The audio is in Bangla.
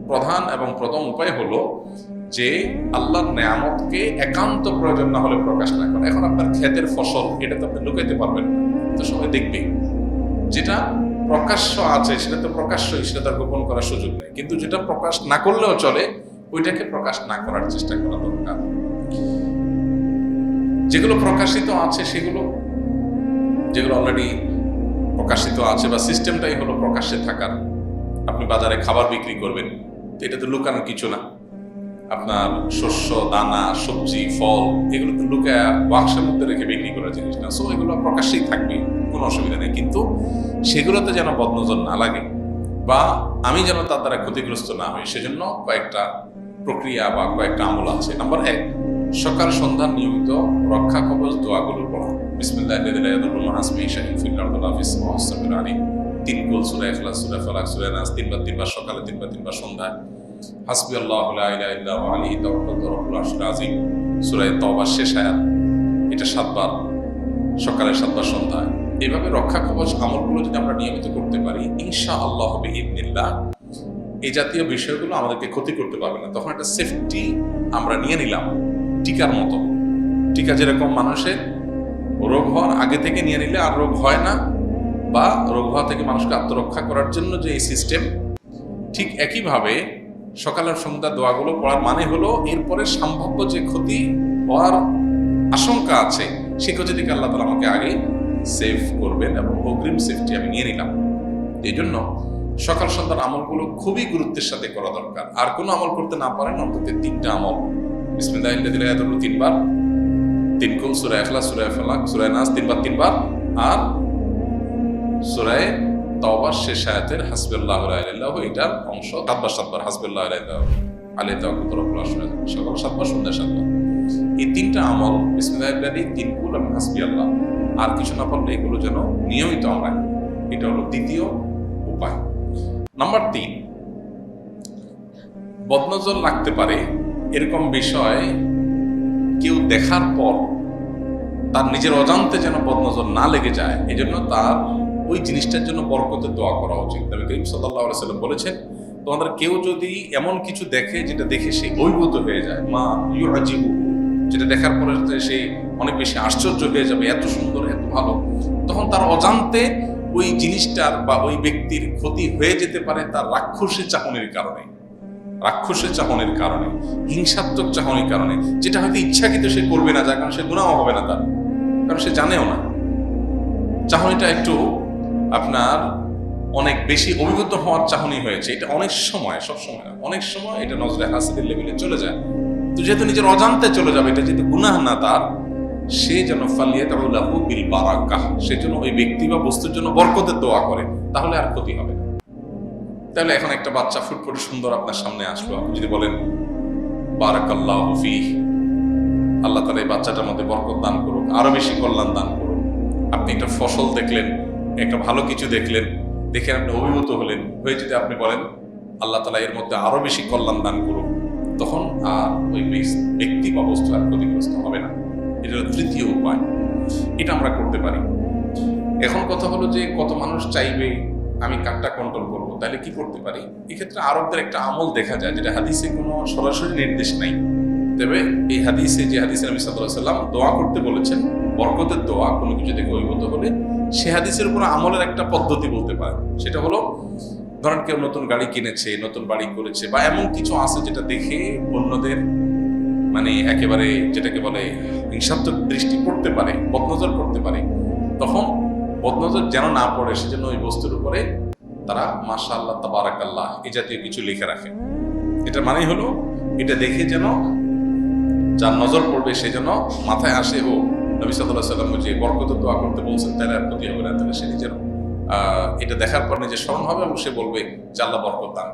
প্রধান এবং প্রথম উপায় হলো যে আল্লাহর নেয়ামতকে একান্ত প্রয়োজন না হলে প্রকাশ না করা। এখন আপনার ক্ষেতের ফসল, এটা তো আপনি লুকাইতে পারবেন না, তো সবাই দেখবে। যেটা প্রকাশ্য আছে সেটা তো প্রকাশ্যই, সেটা তার গোপন করার সুযোগ নেই। কিন্তু যেটা প্রকাশ না করলেও চলে, ওইটাকে প্রকাশ না করার চেষ্টা করা দরকার। যেগুলো প্রকাশিত আছে সেগুলো, যেগুলো অলরেডি প্রকাশিত আছে বা সিস্টেমটাই হলো প্রকাশ্যে থাকার। আপনি বাজারে খাবার বিক্রি করবেন, তো এটা তো লুকানোর কিছু না। আপনার শস্য, দানা, সবজি, ফল, এগুলো তো লুকায় বাক্সের মধ্যে রেখে বিক্রি করার জিনিস না। সো এগুলো প্রকাশ্যেই থাকবে, কোনো অসুবিধা নেই। কিন্তু সেগুলোতে যেন বদনজর না লাগে বা আমি যেন তার দ্বারা ক্ষতিগ্রস্ত না হই, সেজন্য কয়েকটা প্রক্রিয়া বা কয়েকটা আমল আছে। নাম্বার 1, সকাল সন্ধ্যা নিয়মিত রক্ষা কবচ দোয়াগুলো পড়া। বিসমিল্লাহির রহমানির রহিম, 3 কুল, সূরা ইখলাস, সূরা ফালাক, সূরা নাস, 3বার সকালে, 3বার সন্ধ্যায়। হাসবি আল্লাহু লা ইলাহা ইল্লা হুয়া আলাইহি তাওয়াক্কালতু ওয়া রাব্বুল আরশিল আযীম, সূরা তাওবার শেষ আয়াত, এটা 7বার সকালে, 7বার সন্ধ্যায়। এইভাবে রক্ষা কবচ আমলগুলো যদি আমরা নিয়মিত করতে পারি, ইনশাআল্লাহ বিইذনিল্লাহ এই জাতীয় বিষয়গুলো আমাদেরকে ক্ষতি করতে পারবে না। তখন একটা সেফটি আমরা নিয়ে নিলাম, টিকার মতো। টিকা যেরকম মানুষের রোগ হওয়ার আগে থেকে নিয়ে নিলে আর রোগ হয় না, বা রোগ হওয়া থেকে মানুষকে আত্মরক্ষা করার জন্য যে এই সিস্টেম, ঠিক একইভাবে সকালের সন্ধ্যা দোয়াগুলো পড়ার মানে হলো এরপরে সম্ভাব্য যে ক্ষতি হওয়ার আশঙ্কা আছে, সেই ক্ষতি থেকে আল্লাহ তাআলা আমাকে আগে সেভ করবেন এবং অগ্রিম সেফটি আমি নিয়ে নিলাম। এই জন্য সকাল সন্ধ্যার আমলগুলো খুবই গুরুত্বের সাথে করা দরকার। আর কোনো আমল করতে না পারেন, অন্তত 3টা আমল। বিসমিল্লাহিল্লাযী লা ইয়াদুররু 3বার, 3 কুল, সূরা ইখলাস, সূরা ফালাক, সূরা নাস 3বার, আর সূরা তাওবার শেষ আয়াতের হাসবিয়াল্লাহু লা ইলাহা ইল্লা হু, এটার অংশ 7বার হাসবিয়াল্লাহু লা ইলাহা আলাইহি তাওয়াক্কালতু ওয়া রাব্বুল আরশিল আযীম, সকাল 7বার, সন্ধ্যা 7বার। এই 3টা আমল বিসমিল্লাহিল্লাযী, 3 কুল এবং হাসবিয়াল্লাহ, আর কিছু না পারলে এগুলো যেন নিয়মিত আমরা, এটা হলো দ্বিতীয় উপায়। নাম্বার 3, বদনজর লাগতে পারে এরকম বিষয় কেউ দেখার পর তার নিজের অজান্তে যেন বদনজর না লেগে যায়, এজন্য তার ওই জিনিসটার জন্য বরকতের দোয়া করা উচিত। নবী করিম সাল্লাল্লাহু আলাইহি ওয়াসাল্লাম বলেছেন, তোমাদের কেউ যদি এমন কিছু দেখে যেটা দেখে সে অভিভূত হয়ে যায়, মা ইউআজিবু, যেটা দেখার পরে সে অনেক বেশি আশ্চর্য হয়ে যাবে, এত সুন্দর, এত ভালো, তখন তার অজান্তে ওই জিনিসটার বা ওই ব্যক্তির ক্ষতি হয়ে যেতে পারে তার রাক্ষসী চাহনির কারণে, হিংসাত্মক চাহনির কারণে, যেটা হয়তো ইচ্ছাকৃত সে করবে না, যার কারণে সে গুনাহ হবে না তার, কারণ সে জানেও না। চাহনিটা একটু আপনার অনেক বেশি অভিজ্ঞতা হওয়ার চাহনি হয়েছে, এটা অনেক সময়, সবসময় না, অনেক সময় এটা নজরে হাসিদের লেভেলে চলে যায়। তো যেহেতু নিজের অজান্তে চলে যাবে, এটা যেহেতু গুনাহ না তার, সে যেন ফালিয়াতাউলাহু বিল বারাকাহ, সেজন্য ওই ব্যক্তি বা বস্তুর জন্য বরকতের দোয়া করে, তাহলে আর ক্ষতি হবে না। তাহলে এখন একটা বাচ্চা ফুটফুটে সুন্দর আপনার সামনে আসলো, আপনি যদি বলেন বারাকাল্লাহু ফীহি, আল্লাহ তাআলা এই বাচ্চাটার মধ্যে বরকত দান করুক, আরো বেশি কল্যাণ দান করুক। আপনি একটা ফসল দেখলেন, একটা ভালো কিছু দেখলেন, দেখে আপনি অভিভূত হলেন, হয়ে যদি আপনি বলেন আল্লাহ তাআলা এর মধ্যে আরো বেশি কল্যাণ দান করুক, তখন আর ওই ব্যক্তি বা বস্তু আর ক্ষতিগ্রস্ত হবে না। এটা হলো তৃতীয় উপায়, এটা আমরা করতে পারি। এখন কথা হলো যে কত মানুষ চাইবে আমি কারটা কন্ট্রোল করবো, তাহলে কি করতে পারি? এক্ষেত্রে আরবদের একটা আমল দেখা যায়, যেটা হাদিসে কোনো সরাসরি নির্দেশ নাই, তবে এই হাদিসে, যে হাদিসে নবী সাল্লাল্লাহু আলাইহি ওয়াসাল্লাম দোয়া করতে বলেছেন, বরকতের দোয়া, কোনো কিছু দেখে অভিভূত হলে, সে হাদিসের উপর আমলের একটা পদ্ধতি বলতে পারে। সেটা হলো, ধরেন কেউ নতুন গাড়ি কিনেছে, নতুন বাড়ি করেছে, বা এমন কিছু আছে যেটা দেখে অন্যদের মানে একেবারে যেটাকে বলে হিংসাত্মক দৃষ্টি পড়তে পারে, বদনজর করতে পারে, তখন বদনজর যেন না পড়ে সেজন্য ওই বস্তুর উপরে তারা মাশাআল্লাহ, তাবারাকাল্লাহ এই জাতীয় কিছু লিখে রাখে। এটা মানে হলো এটা দেখে যেন যার নজর পড়বে সে যেন মাথায় আসে, ও নবী সাল্লাল্লাহু আলাইহি ওয়াসাল্লাম যে বরকতের দোয়া করতে বলছেন, তাহলে আর ক্ষতি হবে না। তাহলে সে নিজের এটা দেখার পর নিজের স্মরণ হবে এবং সে বলবে যে আল্লাহ বরকত দান